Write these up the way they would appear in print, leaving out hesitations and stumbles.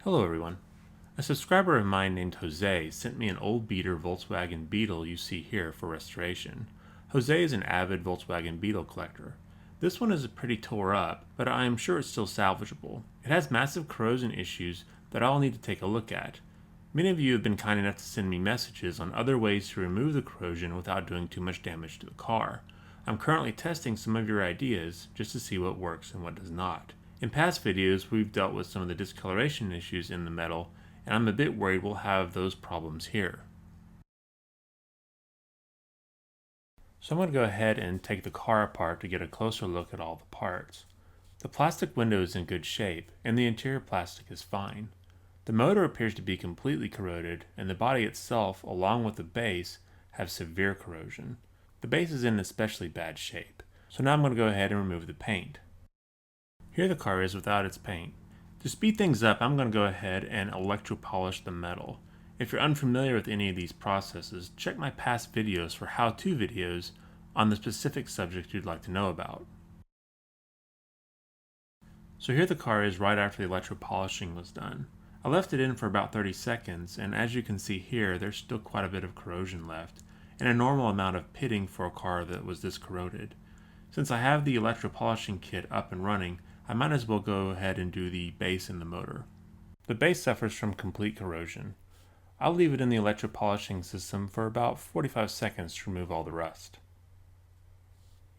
Hello everyone. A subscriber of mine named Jose sent me an old beater Volkswagen Beetle you see here for restoration. Jose is an avid Volkswagen Beetle collector. This one is pretty tore up, but I am sure it's still salvageable. It has massive corrosion issues that I'll need to take a look at. Many of you have been kind enough to send me messages on other ways to remove the corrosion without doing too much damage to the car. I'm currently testing some of your ideas just to see what works and what does not. In past videos, we've dealt with some of the discoloration issues in the metal, and I'm a bit worried we'll have those problems here. So I'm going to go ahead and take the car apart to get a closer look at all the parts. The plastic window is in good shape, and the interior plastic is fine. The motor appears to be completely corroded, and the body itself, along with the base, have severe corrosion. The base is in especially bad shape, so now I'm going to go ahead and remove the paint. Here the car is without its paint. To speed things up, I'm going to go ahead and electropolish the metal. If you're unfamiliar with any of these processes, check my past videos for how-to videos on the specific subject you'd like to know about. So here the car is right after the electropolishing was done. I left it in for about 30 seconds, and as you can see here, there's still quite a bit of corrosion left, and a normal amount of pitting for a car that was this corroded. Since I have the electropolishing kit up and running, I might as well go ahead and do the base and the motor. The base suffers from complete corrosion. I'll leave it in the electropolishing system for about 45 seconds to remove all the rust.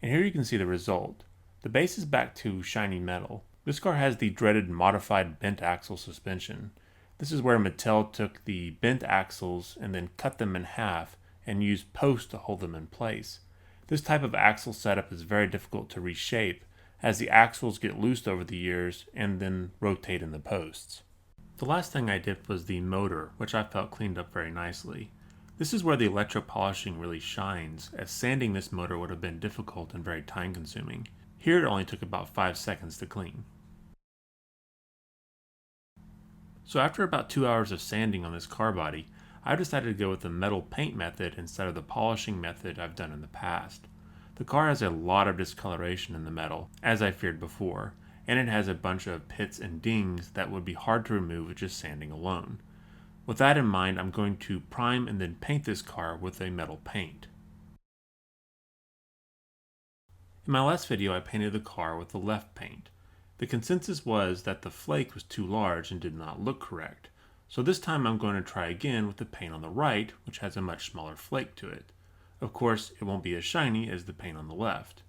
And here you can see the result. The base is back to shiny metal. This car has the dreaded modified bent axle suspension. This is where Mattel took the bent axles and then cut them in half and used posts to hold them in place. This type of axle setup is very difficult to reshape, as the axles get loosed over the years and then rotate in the posts. The last thing I did was the motor, which I felt cleaned up very nicely. This is where the electropolishing really shines, as sanding this motor would have been difficult and very time consuming. Here it only took about 5 seconds to clean. So after about 2 hours of sanding on this car body, I decided to go with the metal paint method instead of the polishing method I've done in the past. The car has a lot of discoloration in the metal, as I feared before, and it has a bunch of pits and dings that would be hard to remove with just sanding alone. With that in mind, I'm going to prime and then paint this car with a metal paint. In my last video, I painted the car with the left paint. The consensus was that the flake was too large and did not look correct, so this time I'm going to try again with the paint on the right, which has a much smaller flake to it. Of course, it won't be as shiny as the paint on the left.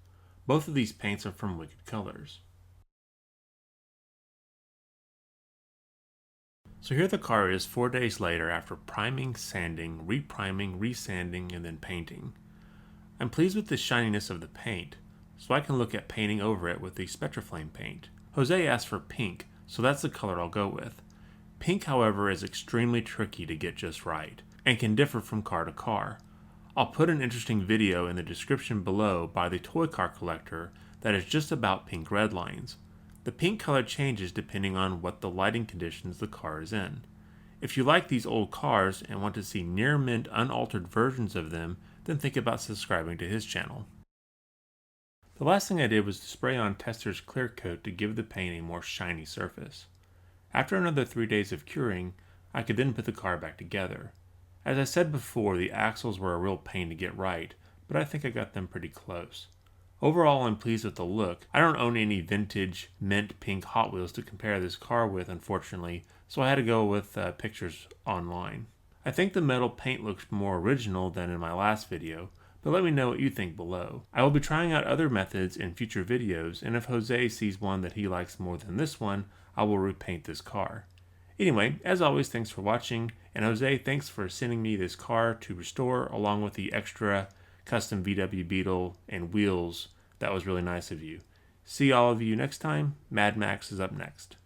Both of these paints are from Wicked Colors. So here the car is 4 days later after priming, sanding, repriming, resanding, and then painting. I'm pleased with the shininess of the paint, so I can look at painting over it with the Spectraflame paint. Jose asked for pink, so that's the color I'll go with. Pink, however, is extremely tricky to get just right, and can differ from car to car. I'll put an interesting video in the description below by the ToyCarCollector that is just about pink redlines. The pink color changes depending on what the lighting conditions the car is in. If you like these old cars and want to see near mint unaltered versions of them, then think about subscribing to his channel. The last thing I did was to spray on Tester's clear coat to give the paint a more shiny surface. After another 3 days of curing, I could then put the car back together. As I said before, the axles were a real pain to get right, but I think I got them pretty close. Overall, I'm pleased with the look. I don't own any vintage mint pink Hot Wheels to compare this car with, unfortunately, so I had to go with pictures online. I think the metal paint looks more original than in my last video, but let me know what you think below. I will be trying out other methods in future videos, and if Jose sees one that he likes more than this one, I will repaint this car. Anyway, as always, thanks for watching, and Jose, thanks for sending me this car to restore along with the extra custom VW Beetle and wheels. That was really nice of you. See all of you next time. Mad Max is up next.